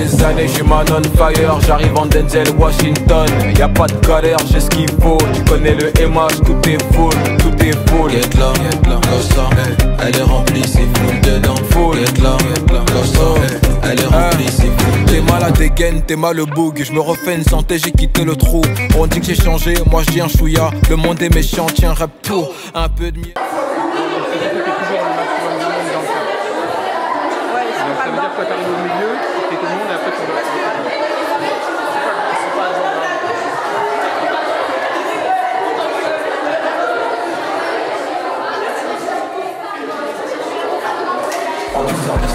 des années, je man on fire. J'arrive en Denzel Washington. Y'a pas de galère, j'ai ce qu'il faut. Tu connais le MH, tout est full, tout est full. Get là, comme ça, elle est remplie, c'est full dedans. Full, get là, comme ça, elle est remplie, c'est full. T'es mal à dégaine, t'es mal le boug. Je me refais une santé, j'ai quitté le trou. On dit que j'ai changé, moi je dis un chouïa. Le monde est méchant, tiens rap tout. Un peu de miel. Ça veut dire que t'arrives au milieu, t'es tout le monde et après tu vas.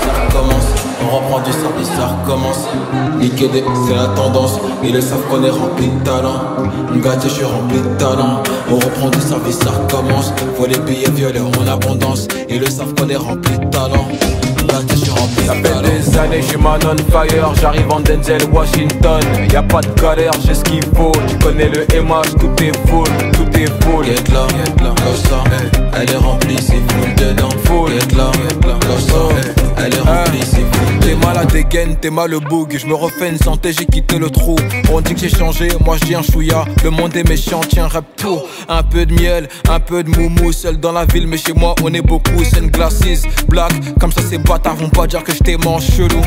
Ça recommence, on reprend du service, ça recommence. Niquer des, c'est la tendance. Ils le savent qu'on est rempli de talent. M'gâté, je suis rempli de talent. On reprend du service, ça recommence. Faut les billets violets en abondance. Ils le savent qu'on est rempli de talent. Ça fait des années, je man on fire. J'arrive en Denzel Washington. Y'a pas de galère, j'ai ce qu'il faut. Tu connais le MH, tout est full, tout est full. Get là, comme ça, elle est remplie, c'est full dedans. Full, get là, comme ça, elle est remplie, c'est full. T'es mal à dégaine, t'es mal le boug. Je me refais une santé, j'ai quitté le trou. On dit que j'ai changé, moi je dis un chouïa. Le monde est méchant, tiens rap tout. Un peu de miel, un peu de moumou. Seul dans la ville, mais chez moi on est beaucoup. C'est une glasses, black, comme ça ces bâtards vont pas dire que je t'aimant chelou.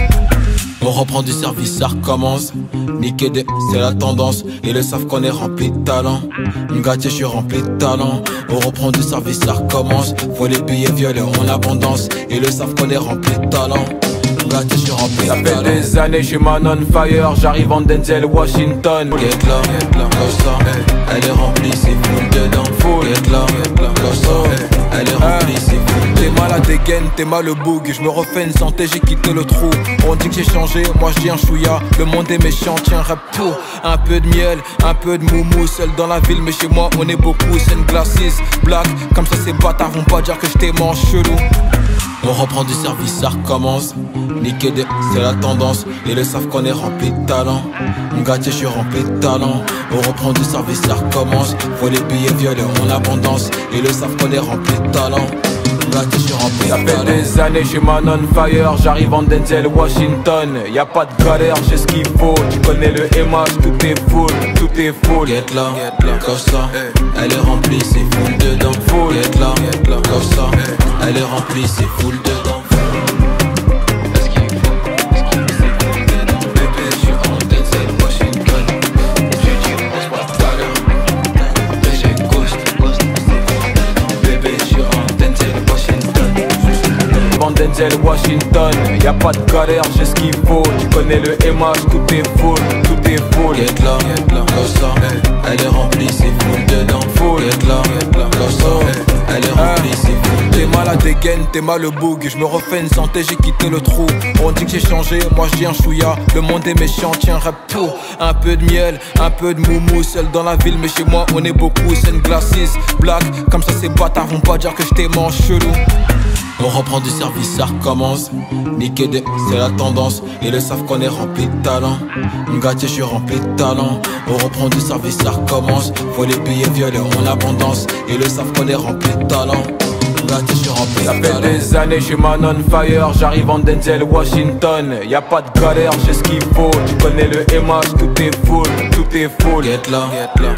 On reprend du service, ça recommence. Niquer des, c'est la tendance. Ils le savent qu'on est rempli de talent. M'gâté, je suis rempli de talent. On reprend du service, ça recommence. Faut les billets violets en abondance. Ils le savent qu'on est rempli de talent. M'gâté, je suis rempli de talent. Ça fait des années, je suis man on fire. J'arrive en Denzel Washington. Get là, comme ça, elle est remplie, c'est full dedans. Full, get là, comme ça, elle est remplie, c'est full. T'es mal à dégaine, t'es mal le boug. Je me refais une santé, j'ai quitté le trou. On dit que j'ai changé, moi je dis un chouïa. Le monde est méchant, tiens rap tout. Un peu de miel, un peu de moumou. Seul dans la ville, mais chez moi on est beaucoup. C'est une glasses, black, comme ça ces bâtards vont pas dire que je t'aimant chelou. On reprend du service, ça recommence. Niquer des, c'est la tendance. Ils le savent qu'on est rempli de talent. M'gâté, je suis rempli de talent. On reprend du service, ça recommence. Faut les billets violets en abondance. Ils le savent qu'on est rempli de talent. M'gâté, je suis rempli de talent. Ça fait des années, je suis man on fire. J'arrive en Denzel Washington. Y'a pas de galère, j'ai ce qu'il faut. Tu connais le MH, tout est full, tout est full. Get là, comme ça, elle est remplie, c'est full dedans. Full, get là, comme ça, elle est remplie, c'est full dedans. Denzel Washington, y'a pas de galère, j'ai ce qu'il faut. Tu connais le MH, tout est full, tout est full. Get là, comme ça, elle est remplie, c'est full dedans. Full, get là, comme ça, elle est remplie, c'est full. T'es mal à dégaine, t'es mal le boug. Je me refais une santé, j'ai quitté le trou. On dit que j'ai changé, moi je dis un chouïa. Le monde est méchant, tiens rap tout. Un peu de miel, un peu de moumou. Seul dans la ville, mais chez moi on est beaucoup. C'est une glasses, black, comme ça ces bâtards vont pas dire que je t'aimant chelou. On reprend du service, ça recommence. Niquer des, c'est la tendance. Ils le savent qu'on est rempli de talent. M'gâté, je suis rempli de talent. On reprend du service, ça recommence. Faut les billets violets en abondance. Ils le savent qu'on est rempli de talent. M'gâté, je suis rempli de talent. Ça fait des années, je suis man on fire. J'arrive en Denzel Washington. Y'a pas de galère, j'ai ce qu'il faut. Tu connais le MH, tout est full, tout est full. Get là,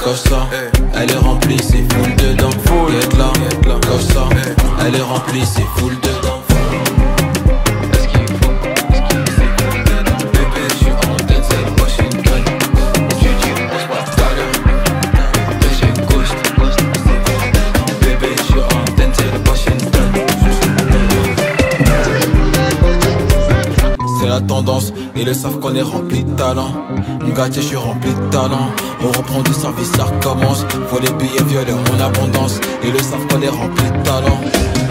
comme ça, elle est remplie, c'est full dedans. Full, get là, comme ça, elle est remplie, c'est full dedans. Est-ce qu'il faut, bébé, je suis en Denzel Washington. Tu dis, on se voit tout à l'heure. J'ai ghost, bébé, je suis en Denzel Washington. C'est la tendance, ils le savent qu'on est rempli de talent. M'gâté, je suis rempli de talent. On reprend du service, ça recommence. Faut les billets violets en abondance. Ils le savent qu'on est rempli de talent.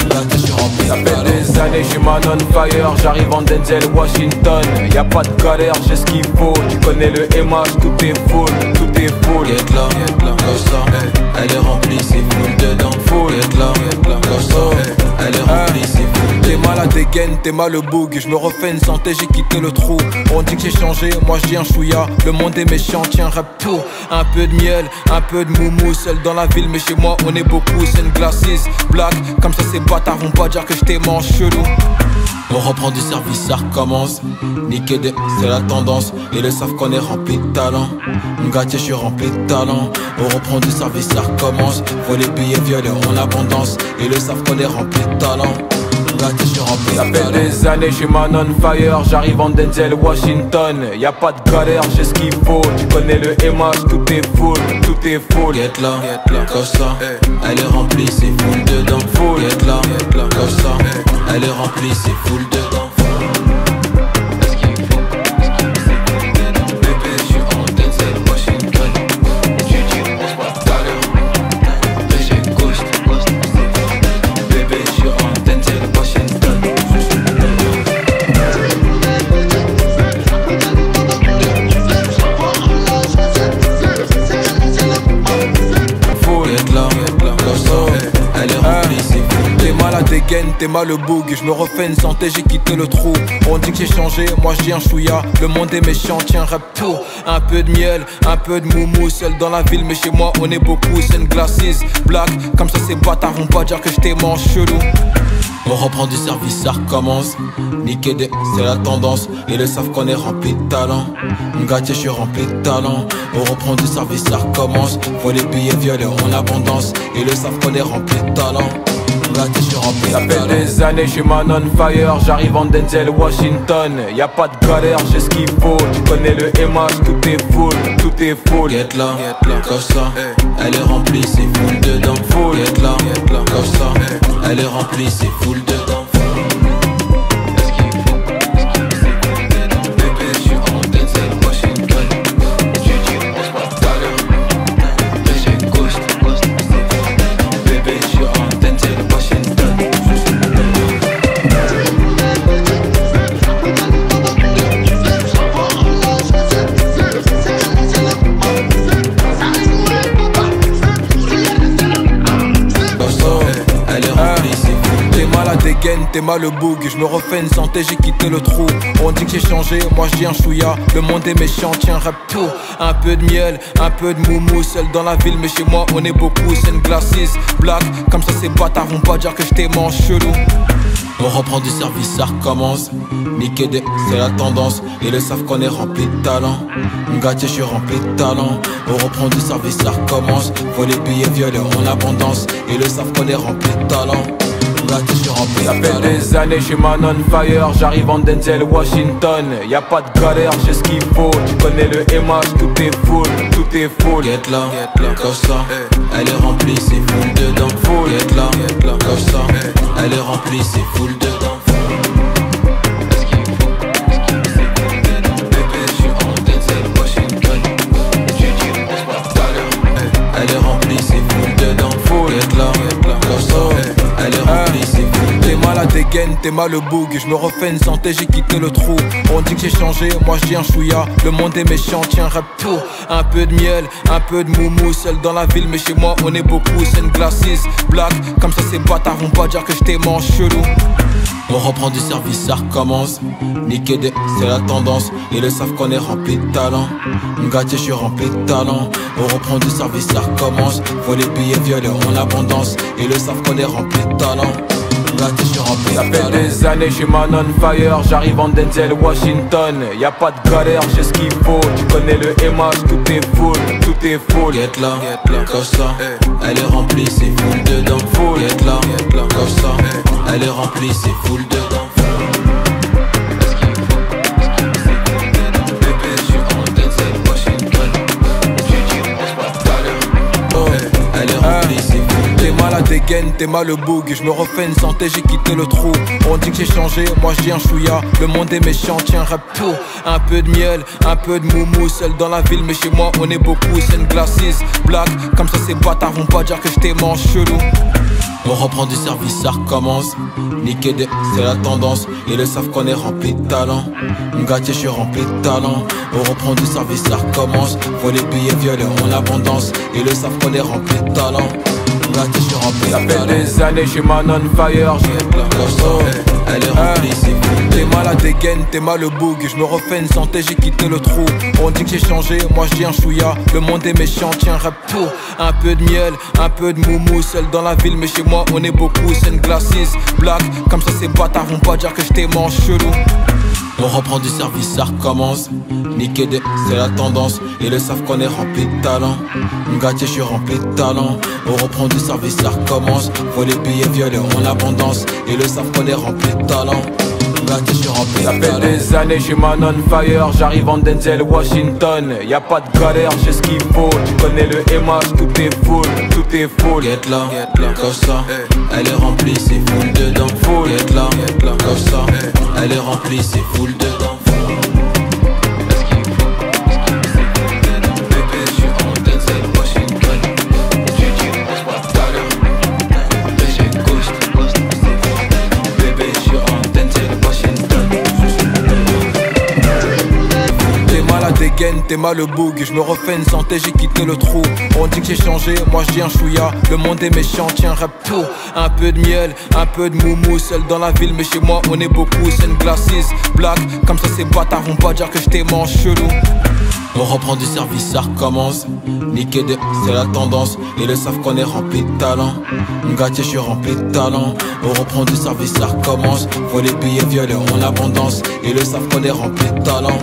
M'gâté, je suis rempli de Ça talent. fait des années, je suis man on fire. J'arrive en Denzel Washington. Y'a pas de galère, j'ai ce qu'il faut. Tu connais le MH, tout est full, tout est full. Get là, comme ça, elle est remplie, c'est full dedans. Full, get là, comme ça, elle est remplie, c'est full. T'es mal à dégaine, t'es mal le boug. Je me refais une santé, j'ai quitté le trou. On dit que j'ai changé, moi je dis un chouïa. Le monde est méchant, tiens rap tout. Un peu de miel, un peu de moumou. Seul dans la ville, mais chez moi on est beaucoup. C'est une glacis, black, comme ça ces bâtards vont pas dire que je t'aime en chelou. On reprend du service, ça recommence. Niquer des, c'est la tendance. Ils le savent qu'on est rempli de talent. Ngatier, je suis rempli de talent. On reprend du service, ça recommence. Faut les billets violets en abondance. Ils le savent qu'on est rempli de talent. Ngatier, je suis rempli de talent. Ça fait des années, je suis man on fire. J'arrive en Denzel Washington. Y'a pas de galère, j'ai ce qu'il faut. Tu connais le MH, tout est full, tout est full. Get là, comme ça, elle est remplie, c'est full dedans. Full, get là, comme ça, elle est remplie, c'est full dedans. Est-ce qu'il faut, bébé, je suis en Denzel Washington. Tu dis on se voit tout à l'heure. Péché ghost, bébé, je suis en Denzel Washington. full. Get là, comme ça, elle est remplie, c'est full. T'es mal à dégaine, t'es mal le boug. Je me refais une santé, j'ai quitté le trou. On dit que j'ai changé, moi je dis un chouïa. Le monde est méchant, tiens rap tout. Un peu de miel, un peu de moumou. Seul dans la ville, mais chez moi on est beaucoup. C'est une glacis, black, comme ça ces bâtards vont pas dire que je t'aime en chelou. On reprend du service, ça recommence. Niquer des, c'est la tendance. Ils le savent qu'on est rempli de talent. Ngatier, je suis rempli de talent. On reprend du service, ça recommence. Faut les billets violets en abondance. Ils le savent qu'on est rempli de talent. Ngatier, je suis rempli Ça de fait talent. des années, je suis man on fire. J'arrive en Denzel Washington. Y'a pas de galère, j'ai ce qu'il faut. Tu connais le MH, tout est full, tout est full. Get là, comme ça, elle est remplie, c'est full dedans. Full. Get là, comme ça, elle est remplie, c'est full dedans. Est-ce qu'il faut, bébé, je suis en Denzel Washington. Tu dis on se voit tout à l'heure. Péché ghost, bébé, je suis en Denzel Washington. Comme ça, elle est remplie, c'est full. T'es mal à dégaine, t'es mal le boug. Je me refais une santé, j'ai quitté le trou. On dit que j'ai changé, moi je dis un chouïa. Le monde est méchant, tiens rap tout. Un peu de miel, un peu de moumou. Seul dans la ville, mais chez moi on est beaucoup. C'est une glacis, black, comme ça ces bâtards vont pas dire que je t'aime en chelou. On reprend du service, ça recommence. Niquer des, c'est la tendance. Ils le savent qu'on est rempli de talent. Ngatier, je suis rempli de talent. On reprend du service, ça recommence. Faut les billets violets en abondance. Ils le savent qu'on est rempli de talent. Ngatier, je suis rempli Ça de fait talent. des années, je suis man on fire. J'arrive en Denzel Washington. Y'a pas de galère, j'ai ce qu'il faut. Tu connais le MH, tout est full, tout est full. Get là, comme ça, elle est remplie, c'est full dedans. Full. Get là, comme ça, elle est remplie, c'est full dedans. Est-ce qu'il faut, bébé, je suis en Denzel Washington. Tu dis on se voit tout à l'heure. Elle est remplie, c'est full dedans. Full. Get là, comme ça, elle est remplie, c'est full T'es dedans. mal à dégaine, t'es mal le boug. Je me refais une santé, j'ai quitté le trou. On dit que j'ai changé, moi je dis un chouïa. Le monde est méchant, tiens rap tout. Un peu de miel, un peu de moumou. Seul dans la ville, mais chez moi on est beaucoup. C'est une glacis, black, comme ça ces bâtards vont pas dire que je t'aime en chelou. On reprend du service, ça recommence. Niquer des, c'est la tendance. Ils le savent qu'on est rempli de talent. Ngatier, je suis rempli de talent. On reprend du service, ça recommence. Faut les billets violets en abondance. Ils le savent qu'on est rempli de talent. Ngatier, je suis rempli Ça de fait talent. des années, je suis man on fire. J'arrive en Denzel Washington. Y'a pas de galère, j'ai ce qu'il faut. Tu connais le MH, tout est full, tout est full. Get là, comme ça, elle est remplie, c'est full dedans. Full. Get là, comme ça, elle est remplie, c'est full dedans. Est-ce qu'il faut, bébé, je suis en Denzel Washington. Tu dis on se voit tout à l'heure. Elle est remplie, c'est full T'es dedans. mal à dégaine, t'es mal le boug. Je me refais une santé, j'ai quitté le trou. On dit que j'ai changé, moi je dis un chouïa. Le monde est méchant, tiens rap tout. Un peu de miel, un peu de moumou. Seul dans la ville, mais chez moi on est beaucoup. C'est une glacis, black, comme ça ces bâtards vont pas dire que je t'aime en chelou. On reprend du service, ça recommence. Niquer des, c'est la tendance. Ils le savent qu'on est rempli de talent. Ngatier, je suis rempli de talent. On reprend du service, ça recommence. Faut les billets violets en abondance. Ils le savent qu'on est rempli de talent. Gâté, je suis rempli de Ça fait talent. des années, j'ai man on fire. Elle est remplie, c'est fou. T'es mal à dégaine, t'es mal au boug. Je me refais une santé, j'ai quitté le trou. On dit que j'ai changé, moi je dis un chouïa. Le monde est méchant, tiens rap tout. Un peu de miel, un peu de moumou. Seul dans la ville, mais chez moi on est beaucoup. C'est une glasses, black. Comme ça ces bâtards vont pas dire que je t'ai mangé chelou. On reprend du service, ça recommence. Niquer des, c'est la tendance. Ils le savent qu'on est rempli de talent. Gâté, je suis rempli de talent. On reprend du service, ça recommence. Faut les billets violets en abondance. Ils le savent qu'on est rempli de talent. Gâté, je suis rempli Ça de fait talent. des années, j'ai man on fire. J'arrive en Denzel Washington. Y a pas de galère, j'ai ce qu'il faut. Tu connais le MH, tout est full, tout est full. Get là, comme ça. Elle est remplie, c'est full dedans. Full. Get là, comme ça. Elle est remplie, c'est full dedans. Bébé, je suis en Denzel Washington. Tu dis, on se tout à l'heure. J'ai ghost. Bébé, je suis en Denzel Washington. T'es mal à dégaine, t'es mal au boug. Je me refais une santé, j'ai quitté le trou. On dit que j'ai changé, moi je dis un chouïa. Le monde est méchant, tiens rap tout. Un peu de miel, un peu de moumou. Seul dans la ville, mais chez moi on est beaucoup. C'est une glasses, black. Comme ça ces bâtards vont pas dire que je t'ai mangé chelou. On reprend du service, ça recommence. Niquer des, c'est la tendance. Ils le savent qu'on est rempli de talent. Gâté, je suis rempli de talent. On reprend du service, ça recommence. Faut les billets violets en abondance. Ils le savent qu'on est rempli de talent.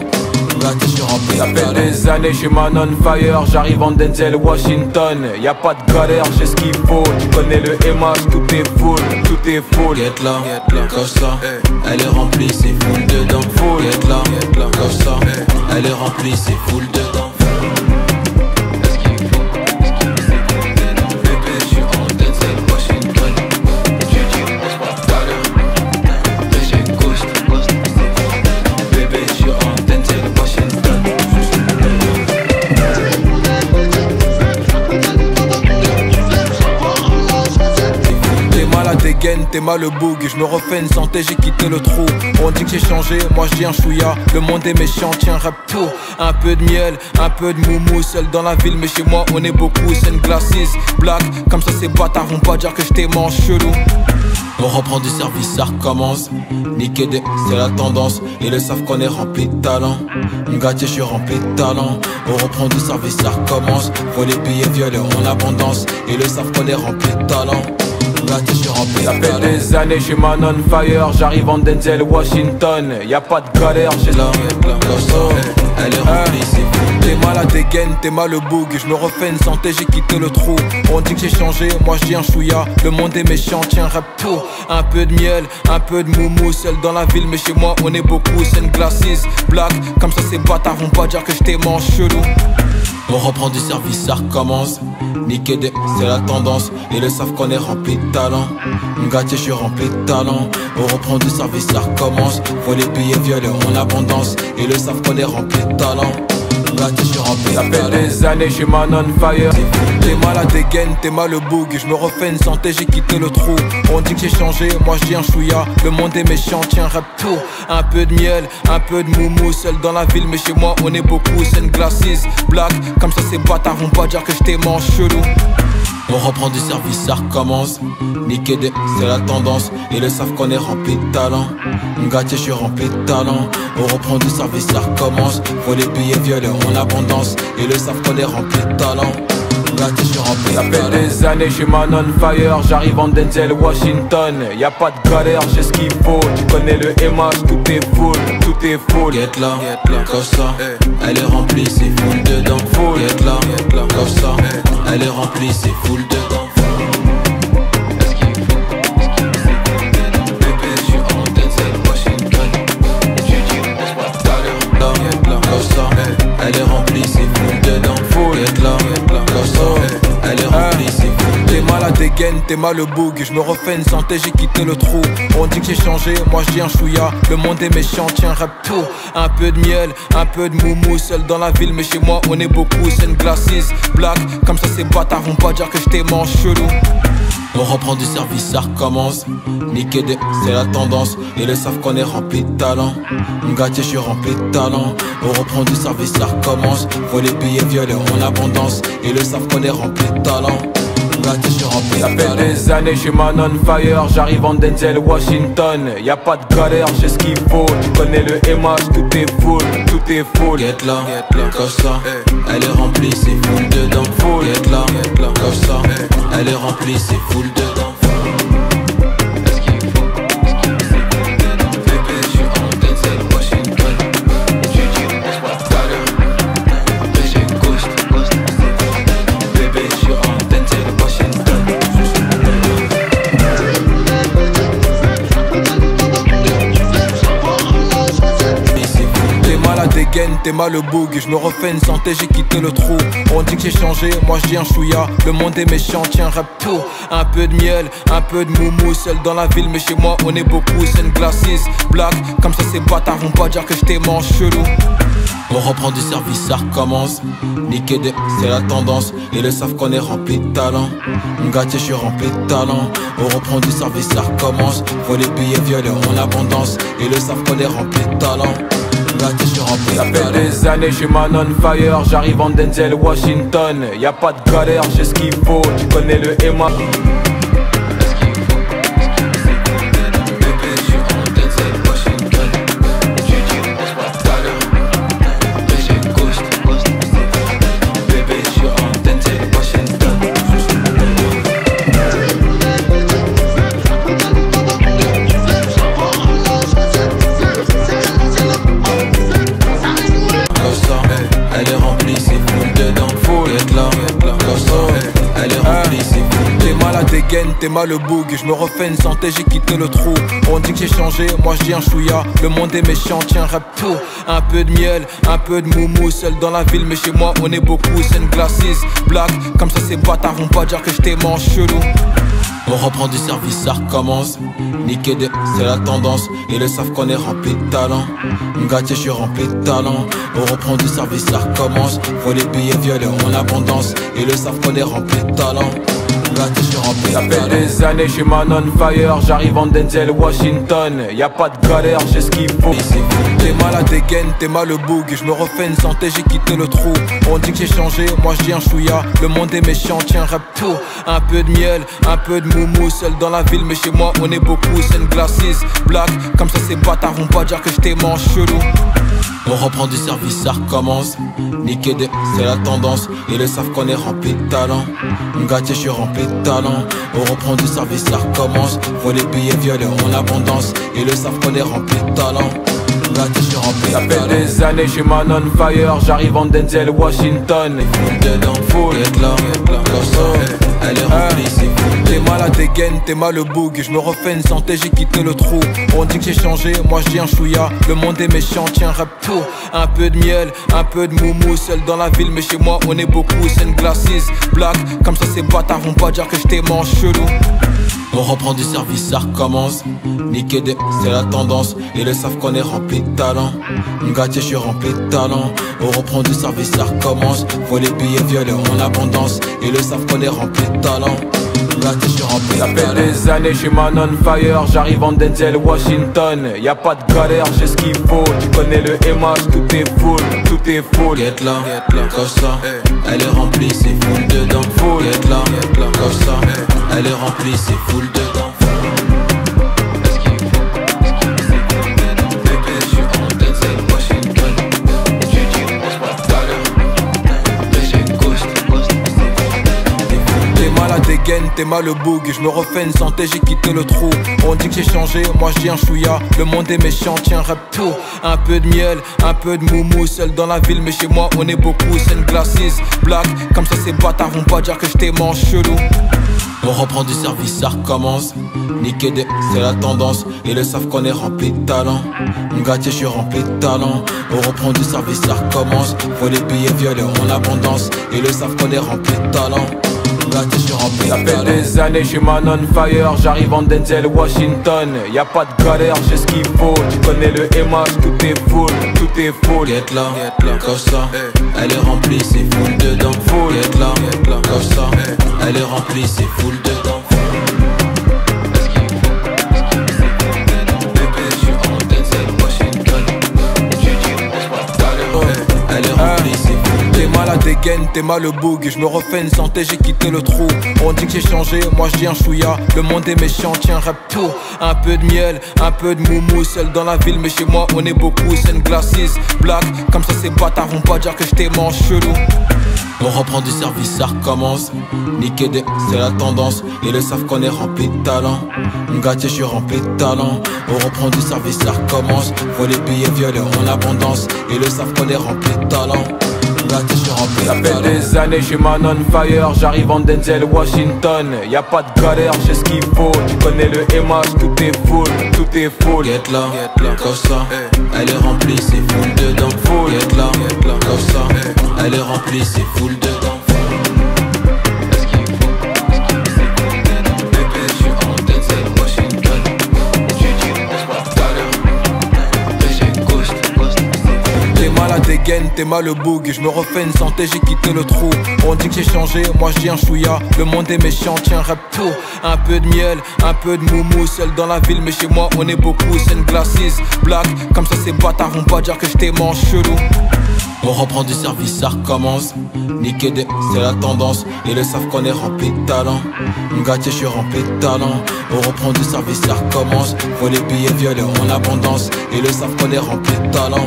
Gâté, je suis rempli Ça de fait talent. des années, j'ai man on fire. J'arrive en Denzel Washington. Y a pas de galère, j'ai ce qu'il faut. Tu connais le MH, tout est full, tout est full. Get là, comme ça. Elle est remplie, c'est full dedans. Full. Get là, comme ça. Elle est remplie, c'est full dedans. Bébé, je suis en Denzel Washington. Tu dis, on se tout à l'heure. J'ai ghost. Bébé, je suis en Denzel Washington. T'es mal à dégaine, t'es mal au boug. Je me refais une santé, j'ai quitté le trou. On dit que j'ai changé, moi je dis un chouïa. Le monde est méchant, tiens rap tout. Un peu de miel, un peu de moumou. Seul dans la ville, mais chez moi on est beaucoup. C'est une glasses, black. Comme ça ces bâtards vont pas dire que je t'ai mangé chelou. On reprend du service, ça recommence. Niquer des, c'est la tendance. Ils le savent qu'on est rempli de talent. Gâté, je suis rempli de talent. On reprend du service, ça recommence. Faut les billets violets en abondance. Ils le savent qu'on est rempli de talent. Gâté, je suis rempli Ça de fait talent. des années, j'ai man on fire. J'arrive en Denzel Washington. Y a pas de galère, j'ai Là, comme ça. Elle est remplie, c'est full. T'es mal à dégaine, t'es mal au boug. Je me refais une santé, j'ai quitté le trou. On dit que j'ai changé, moi je dis un chouïa. Le monde est méchant, tiens rap tout. Un peu de miel, un peu de moumou. Seul dans la ville, mais chez moi on est beaucoup. C'est une glasses, black. Comme ça ces bâtards vont pas dire que je t'ai mangé chelou. On reprend du service, ça recommence. Niquer des, c'est la tendance. Ils le savent qu'on est rempli de talent. Gâté, je suis rempli de talent. On reprend du service, ça recommence. Faut les billets violets en abondance. Ils le savent qu'on est rempli de talent. Gâté, je suis rempli Ça de fait talent. des années, j'ai man on fire. T'es mal à dégaine, t'es mal au boug. Je me refais une santé, j'ai quitté le trou. On dit que j'ai changé, moi je dis un chouïa. Le monde est méchant, tiens rap tout. Un peu de miel, un peu de moumou. Seul dans la ville, mais chez moi on est beaucoup. C'est une glasses, black. Comme ça ces bâtards vont pas dire que je t'ai mangé chelou. On reprend du service, ça recommence. Niquer des, c'est la tendance. Ils le savent qu'on est rempli de talent. Gâté, je suis rempli de talent. On reprend du service, ça recommence. Faut les billets violets en abondance. Ils le savent qu'on est rempli de talent. Gâté, je suis rempli Ça de fait talent. des années, j'ai man on fire. J'arrive en Denzel Washington. Y a pas de galère, j'ai ce qu'il faut. Tu connais le MH, tout est full, tout est full. Get là, comme ça. Elle est remplie, c'est full dedans. Full. Get là, comme ça. Elle est remplie, c'est full dedans. Bébé, je suis en Denzel Washington. Tu dis, on se tout à l'heure. Là, comme ça. Elle est remplie, c'est full dedans. Full. Get là, comme ça. Elle est remplie, c'est full T'es dedans. mal à dégaine, t'es mal au boug. Je me refais une santé, j'ai quitté le trou. On dit que j'ai changé, moi je dis un chouïa. Le monde est méchant, tiens rap tout. Un peu de miel, un peu de moumou. Seul dans la ville, mais chez moi on est beaucoup. C'est une glasses, black. Comme ça ces bâtards vont pas dire que je t'ai mangé chelou. On reprend du service, ça recommence. Niquer des, c'est la tendance. Ils le savent qu'on est rempli de talent. Gâté, je suis rempli de talent. On reprend du service, ça recommence. Faut les billets violets en abondance. Ils le savent qu'on est rempli de talent. Gâté, je suis rempli Ça fait des années, je suis man on fire. J'arrive en Denzel Washington. Y'a pas de galère, j'ai ce qu'il faut. Tu connais le MH, tout est full, tout est full. Get là, comme ça, elle est remplie, c'est full dedans. Full. Get là, comme ça, elle est remplie, c'est full dedans. T'es mal le boug, je me refais une santé, j'ai quitté le trou. On dit que j'ai changé, moi je dis un chouïa. Le monde est méchant, tiens rap tout. Un peu de miel, un peu de moumou. Seul dans la ville, mais chez moi on est beaucoup. C'est une glasses, black, comme ça ces bâtards vont pas dire que je t'ai mange chelou. On reprend du service, ça recommence. Niquer des, c'est la tendance. Ils le savent qu'on est rempli de talent. Gâté, je suis rempli de talent. On reprend du service, ça recommence. Faut les billets violets en abondance. Ils le savent qu'on est rempli de talent. Gâté, je suis rempli de talent. Ça fait des années, je suis man on fire. J'arrive en Denzel Washington. Y'a pas de galère, j'ai ce qu'il faut. Tu connais le MA. T'es mal le boug, je me refais une santé, j'ai quitté le trou. On dit que j'ai changé, moi je dis un chouïa. Le monde est méchant, tiens rap tout. Un peu de miel, un peu de moumou. Seul dans la ville, mais chez moi on est beaucoup. C'est une glasses, black, comme ça ces bâtards vont pas dire que je t'ai mange chelou. On reprend du service, ça recommence. Niquer des, c'est la tendance. Ils le savent qu'on est rempli de talent. Gâté, je suis rempli de talent. On reprend du service, ça recommence. Faut les billets violets en abondance. Ils le savent qu'on est rempli de talent. Gâté, je suis rempli de talent. Ça fait des années, je suis man on fire. J'arrive en Denzel Washington. Y'a pas de galère, j'ai ce qu'il faut. T'es mal à dégaine, t'es mal le boug. Je me refais une santé, j'ai quitté le trou. On dit que j'ai changé, moi je dis un chouïa. Le monde est méchant, tiens rap tout. Un peu de miel, un peu de moumou. Seul dans la ville, mais chez moi on est beaucoup. C'est une glasses, black, comme ça ces bâtards vont pas dire que je t'ai mange chelou. On reprend du service, ça recommence. Niquer des, c'est la tendance. Ils le savent qu'on est rempli de talent. Gâté, je suis rempli de talent. On reprend du service, ça recommence. Faut les billets violets en abondance. Ils le savent qu'on est rempli de talent. Gâté, je suis rempli de talent. Ça fait des années, je suis man on fire. J'arrive en Denzel Washington. Full dedans, full. Get là, comme ça, elle est remplie, c'est full. T'es mal à dégaine, t'es mal le boug. Je me refais une santé, j'ai quitté le trou. On dit que j'ai changé, moi je dis un chouïa. Le monde est méchant, tiens rap tout. Un peu de miel, un peu de moumou. Seul dans la ville, mais chez moi on est beaucoup. C'est une glasses, black, comme ça ces bâtards vont pas dire que je t'ai mange chelou. On reprend du service, ça recommence. Niquer des, c'est la tendance. Ils le savent qu'on est rempli de talent. Gâté, je suis rempli de talent. On reprend du service, ça recommence. Faut les billets violets en abondance. Ils le savent qu'on est rempli de talent. Gâté, je suis rempli de talent. Ça fait des années, je suis man on fire. J'arrive en Denzel Washington. Y'a pas de galère, j'ai ce qu'il faut. Tu connais le MH, tout est full, tout est full. Get là, comme ça, elle est remplie, c'est full dedans. Full. Get là, comme ça, elle est remplie, c'est full dedans. T'es mal le boug, je me refais une santé, j'ai quitté le trou. On dit que j'ai changé, moi je dis un chouïa. Le monde est méchant, tiens rap tout. Un peu de miel, un peu de moumou. Seul dans la ville, mais chez moi on est beaucoup. C'est une glasses, black, comme ça ces bâtards vont pas dire que je t'ai mange chelou. On reprend du service, ça recommence. Niquer des, c'est la tendance. Ils le savent qu'on est rempli de talent. Gâté, je suis rempli de talent. On reprend du service, ça recommence. Faut les billets violets en abondance. Ils le savent qu'on est rempli de talent. Gâté, je suis rempli de talent. Ça fait des années, je suis man on fire. J'arrive en Denzel Washington. Y'a pas de galère, j'ai ce qu'il faut. Tu connais le MH, tout est full, tout est full. Get là, comme ça, elle est remplie, c'est full dedans. Full. Get là, comme ça, elle est remplie, c'est full dedans. T'es mal à dégaine, t'es mal le boug. Je me refais une santé, j'ai quitté le trou. On dit que j'ai changé, moi je dis un chouïa. Le monde est méchant, tiens rap pour. Un peu de miel, un peu de moumou. Seul dans la ville, mais chez moi on est beaucoup. C'est une glasses, black, comme ça ces bâtards vont pas dire que je t'ai mange chelou. On reprend du service, ça recommence. Niquer des, c'est la tendance. Ils le savent qu'on est rempli de talent. Ngati, je suis rempli de talent. On reprend du service, ça recommence. Faut les billets violets en abondance. Ils le savent qu'on est rempli de talent. Ngati, je suis rempli de talent. Ça fait des années, j'ai man on fire. J'arrive en Denzel Washington. Y'a pas de galère, j'ai ce qu'il faut. Tu connais le MH, tout est full, tout est full. Get là, comme ça. Elle est remplie, c'est full dedans. Full, get là, comme ça. Elle est remplie, c'est full dedans. Dégaine, t'es mal le boug. Je me refais une santé, j'ai quitté le trou. On dit que j'ai changé, moi je dis un chouïa. Le monde est méchant, tiens rap pour. Un peu de miel, un peu de moumou. Seul dans la ville, mais chez moi on est beaucoup. C'est une glasses, black, comme ça ces bâtards vont pas dire que je t'ai mange chelou. On reprend du service, ça recommence. Niquer des, c'est la tendance. Ils le savent qu'on est rempli de talent. Ngati, je suis rempli de talent. On reprend du service, ça recommence. Faut les billets violets en abondance. Ils le savent qu'on est rempli de talent.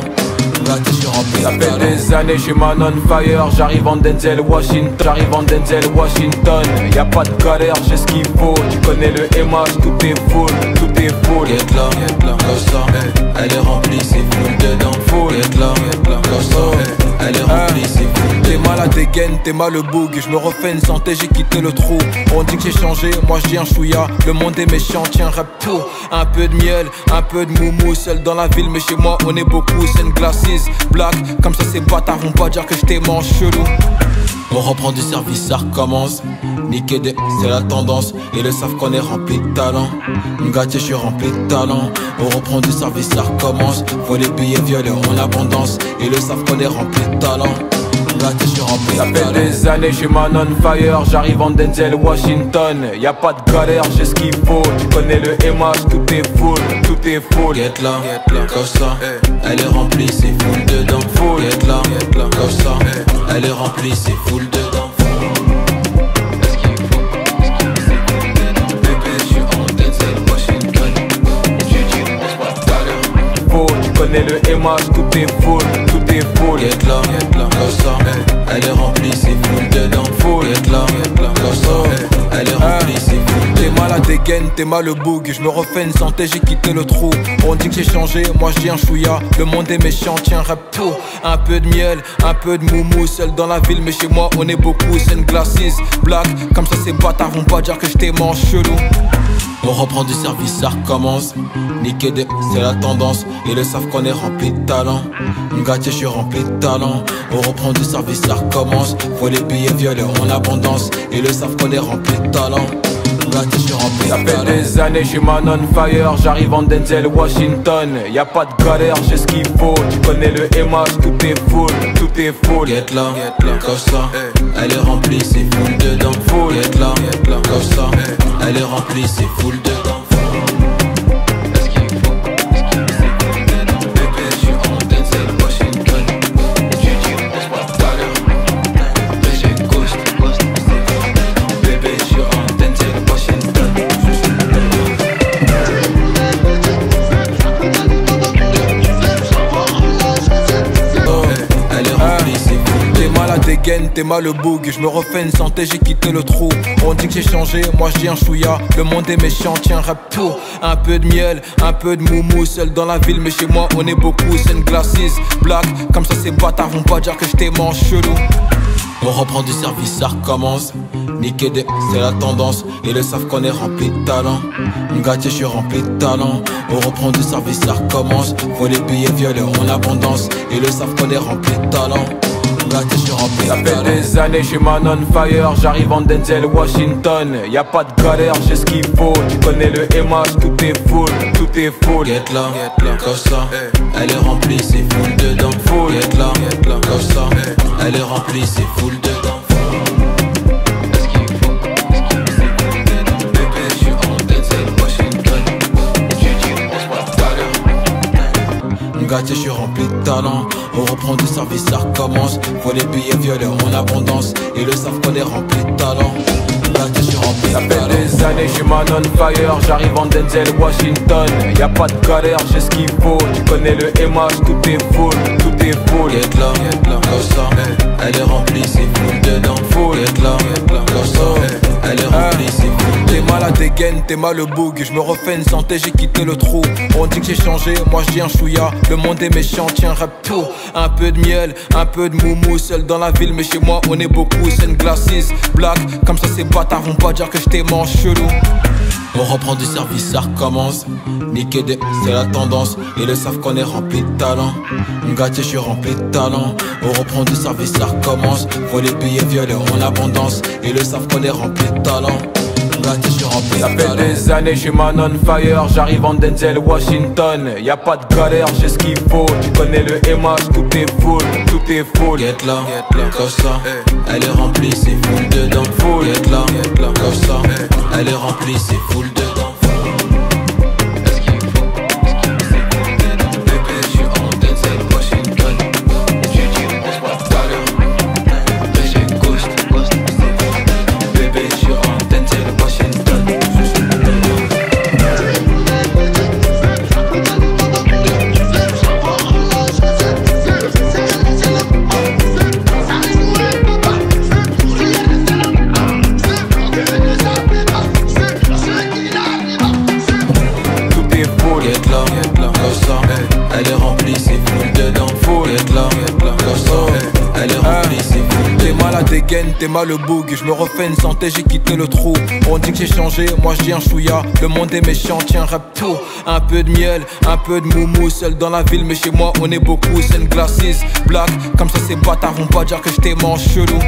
Ngati, je suis rempli de talent. Ça fait des années, j'ai man on fire. J'arrive en Denzel Washington. J'arrive en Denzel Washington. Y'a pas de galère, j'ai ce qu'il faut. Tu connais le MH, tout est full, tout est full. Get là, comme ça. Elle est remplie, c'est full dedans. Full, get là, comme ça. Elle est remplie, c'est full. T'es mal à dégaine, t'es mal le boug. Je me refais une santé, j'ai quitté le trou. On dit que j'ai changé, moi je dis un chouïa. Le monde est méchant, tiens rap pour. Un peu de miel, un peu de moumou. Seul dans la ville, mais chez moi on est beaucoup. C'est une glasses, black, comme ça ces bâtards vont pas dire que je t'ai mange chelou. On reprend du service, ça recommence. Niquer des, c'est la tendance. Ils le savent qu'on est rempli de talent. Ngati, je suis rempli de talent. On reprend du service, ça recommence. Faut les billets violets en abondance. Ils le savent qu'on est rempli de talent. Ngati, je suis rempli de talent. Ça fait des années, j'ai man on fire. J'arrive en Denzel Washington. Y'a pas de galère, j'ai ce qu'il faut. Tu connais le MH, tout est full, tout est full. Get là, comme ça. Elle est remplie, c'est full dedans. Full, get là, comme ça. Elle est remplie, c'est full dedans. Tu connais le MH, tout est full, tout est full. Get là, comme ça. Elle est remplie, c'est full dedans. Full, get là, comme ça. Elle est remplie, c'est full. T'es mal à dégaine, t'es mal le boug. Je me refais une santé, j'ai quitté le trou. On dit que j'ai changé, moi je dis un chouïa. Le monde est méchant, tiens rap pour. Un peu de miel, un peu de moumou. Seul dans la ville, mais chez moi on est beaucoup. C'est une glasses, black, comme ça ces bâtards vont pas dire que je t'ai mange chelou. On reprend du service, ça recommence. Niquer des, c'est la tendance. Ils le savent qu'on est rempli de talent. Ngati, je suis rempli de talent. On reprend du service, ça recommence. Faut les billets violets en abondance. Ils le savent qu'on est rempli de talent. Ngati, je suis rempli de talent. Ça fait des années, j'ai man on fire. J'arrive en Denzel Washington. Y'a pas de galère, j'ai ce qu'il faut. Tu connais le MH, tout est full, tout est full. Get là, comme ça. Elle est remplie, c'est full dedans. Full, get là, comme ça. Elle est remplie, c'est full dedans. T'es mal le boug, je me refais une santé, j'ai quitté le trou. On dit que j'ai changé, moi je dis un chouïa. Le monde est méchant, tiens rap pour. Un peu de miel, un peu de moumou. Seul dans la ville, mais chez moi on est beaucoup. C'est une glasses, black, comme ça ces bâtards vont pas dire que je t'ai mange chelou. On reprend du service, ça recommence. Niquer des, c'est la tendance. Ils le savent qu'on est rempli de talent. Ngati, je suis rempli de talent. On reprend du service, ça recommence. Faut les billets violets en abondance. Ils le savent qu'on est rempli de talent. Ça fait des années, j'ai man on fire. J'arrive en Denzel Washington. Y'a pas de galère, j'ai ce qu'il faut. Tu connais le MH, tout est full, tout est full. Get là, comme ça. Elle est remplie, c'est full dedans. Full, get là, comme ça. Elle est remplie, c'est full dedans. Ngati, je suis rempli de talent. On reprend du service, ça recommence. Faut les billets violets en abondance. Ils le savent qu'on est rempli de talent. Là je suis rempli de talent. Ça fait des années, je suis man on fire. J'arrive en Denzel Washington. Y'a pas de galère, j'ai ce qu'il faut. Tu connais le MH, tout est full, tout est full. Get là, comme ça, elle est remplie, c'est full dedans. Full, get là, comme ça, elle est remplie, c'est full. T'es mal à dégaine, t'es mal le boug. Je me refais une santé, j'ai quitté le trou. On dit que j'ai changé, moi je dis un chouïa. Le monde est méchant, tiens rap tout. Un peu de miel, un peu de moumou. Seul dans la ville, mais chez moi on est beaucoup. C'est une glasses, black, comme ça ces bâtards vont pas dire que je t'aimant chelou. On reprend du service, ça recommence. Niquer des, c'est la tendance. Ils le savent qu'on est rempli de talent. Ngati, je suis rempli de talent. On reprend du service, ça recommence. Faut les billets violets en abondance. Ils le savent qu'on est rempli de talent. Ngati, je suis rempli de talent. Ça fait des années, je suis man on fire. J'arrive en Denzel Washington. Y'a pas de galère, j'ai ce qu'il faut. Tu connais le MH, tout est full, tout est full. Get là, comme ça, elle est remplie, c'est full dedans. Full, get là, comme ça, elle est remplie, c'est full dedans. Elle est remplie, c'est full dedans. Full, get là, comme ça, elle est remplie, c'est full. T'es mal à dégaine, t'es mal le boug. Je me refais une santé, j'ai quitté le trou. On dit que j'ai changé, moi je dis un chouïa. Le monde est méchant, tiens rap tout. Un peu de miel, un peu de moumou. Seul dans la ville, mais chez moi on est beaucoup. C'est une glasses, black, comme ça ces bâtards vont pas dire que je t'aimant chelou.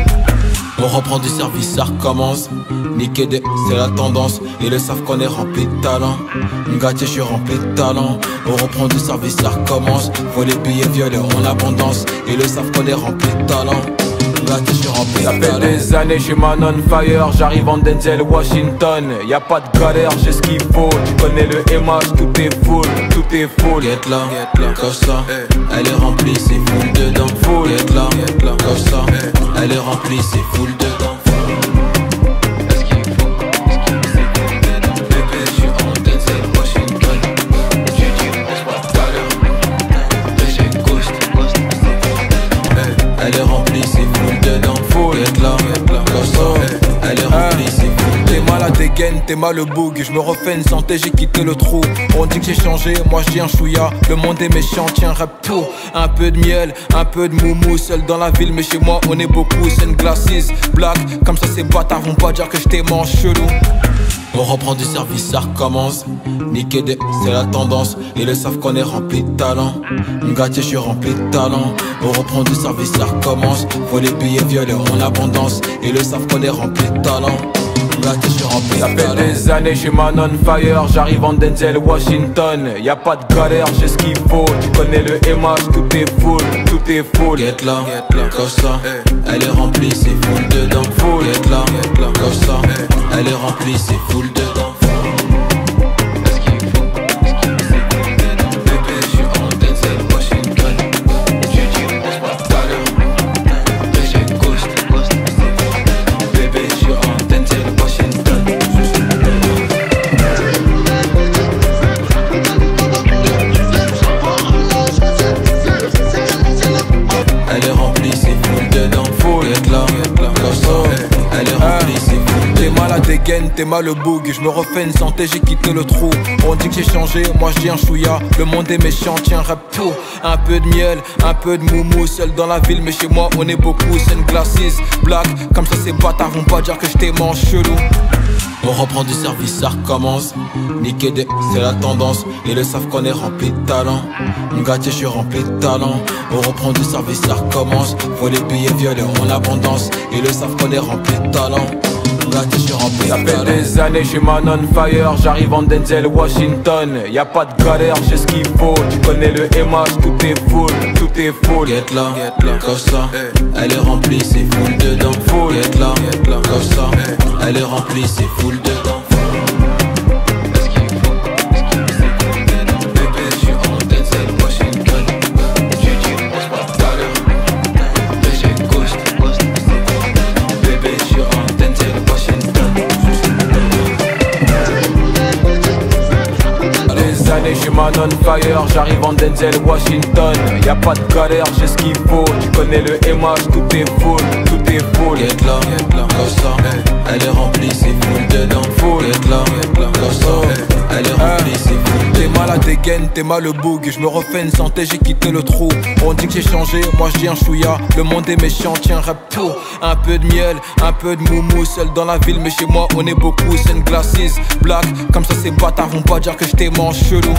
On reprend du service, ça recommence. Niquer des, c'est la tendance. Ils le savent qu'on est rempli de talent. Ngati, je suis rempli de talent. On reprend du service, ça recommence. Faut les billets violets en abondance. Ils le savent qu'on est rempli de talent. Ngati, je suis rempli de talent. Ça fait des années, je suis man on fire. J'arrive en Denzel Washington. Y'a pas de galère, j'ai ce qu'il faut. Tu connais le MH, tout est full, tout est full. Get là, comme ça, elle est remplie, c'est full dedans. Full, get là, comme ça, elle est remplie, c'est full dedans. Elle est remplie, c'est full dedans. Full, get là, comme ça, elle est remplie, c'est full. T'es mal à dégaine, t'es mal le boug. Je me refais une santé, j'ai quitté le trou. On dit que j'ai changé, moi je dis un chouïa. Le monde est méchant, tiens rap tout. Un peu de miel, un peu de moumou. Seul dans la ville, mais chez moi on est beaucoup. C'est une glasses, black, comme ça ces bâtards vont pas dire que je t'aimant chelou. On reprend du service, ça recommence. Niquer des, c'est la tendance. Ils le savent qu'on est rempli de talent. Ngati, je suis rempli de talent. On reprend du service, ça recommence. Faut les billets violets en abondance. Ils le savent qu'on est rempli de talent. Ngati, je suis rempli de Ça fait talent. des années, je suis man on fire. J'arrive en Denzel Washington. Y'a pas de galère, j'ai ce qu'il faut. Tu connais le MH, tout est full, tout est full. Get là, comme ça, elle est remplie, c'est full dedans. Full, get là, comme ça, elle est remplie, c'est full dedans. Elle est remplie, c'est full dedans. Full, get là, comme ça, elle est remplie, c'est full. T'es mal à dégaine, t'es mal le boug. Je me refais une santé, j'ai quitté le trou. On dit que j'ai changé, moi je dis un chouïa. Le monde est méchant, tiens rap tout. Un peu de miel, un peu de moumou. Seul dans la ville, mais chez moi on est beaucoup. C'est une glasses, black, comme ça ces bâtards vont pas dire que je t'aimant chelou. On reprend du service, ça recommence. Niquer des, c'est la tendance. Ils le savent qu'on est rempli de talent. Ngati, je suis rempli de talent. On reprend du service, ça recommence. Faut les billets violets en abondance. Ils le savent qu'on est rempli de talent. Ngati, je suis rempli de Ça fait talent. des années, je suis man on fire. J'arrive en Denzel Washington. Y'a pas de galère, j'ai ce qu'il faut. Tu connais le MH, tout est full, tout est full. Get là, comme ça, elle est remplie, c'est full dedans. Full, get là, comme ça, elle est remplie, c'est full dedans. Bébé, je suis en Denzel Washington. Tu dis, on se parle. j'suis man on fire, j'arrive en Denzel Washington. Y'a pas de galère, j'ai ce qu'il faut. Tu connais le MH, tout est full, tout est full. Get là, comme ça, elle est remplie, c'est full dedans. Full. Get là, comme ça, elle est remplie, c'est full T'es dedans. malade des gaines, t'es mal le boug. Je me refais une santé, j'ai quitté le trou. On dit que j'ai changé, moi je dis un chouïa. Le monde est méchant, tiens rap tout. Un peu de miel, un peu de moumou. Seul dans la ville, mais chez moi on est beaucoup. C'est une glasses, black, comme ça ces bâtards vont pas dire que je t'ai mangé chelou.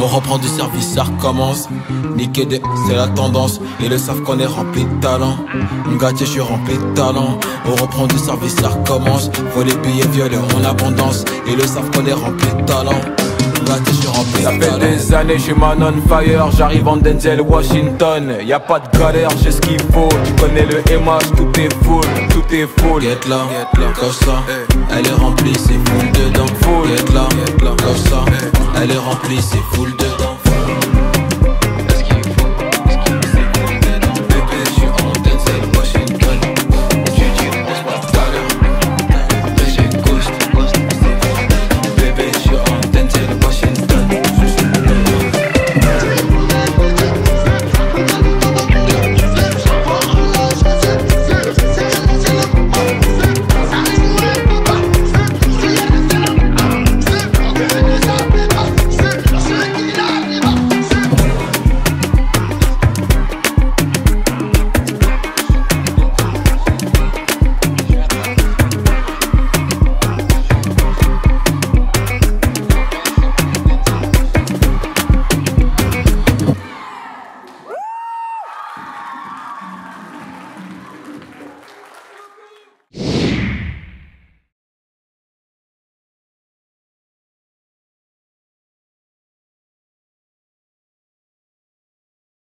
On reprend du service, ça recommence. Niquer des, c'est la tendance. Ils le savent qu'on est rempli de talent. Ngatier, je suis rempli de talent. On reprend du service, ça recommence. Faut les billets violets en abondance. Ils le savent qu'on est rempli de talent. Ngatier, je suis rempli de Ça talent. fait des années, j'suis man on fire. J'arrive en Denzel Washington. Y'a pas de galère, j'ai ce qu'il faut. Tu connais le MH, tout est full, tout est full. Get là, comme ça, elle est remplie, c'est full dedans. Full. Get là, comme ça, elle est remplie, c'est full dedans.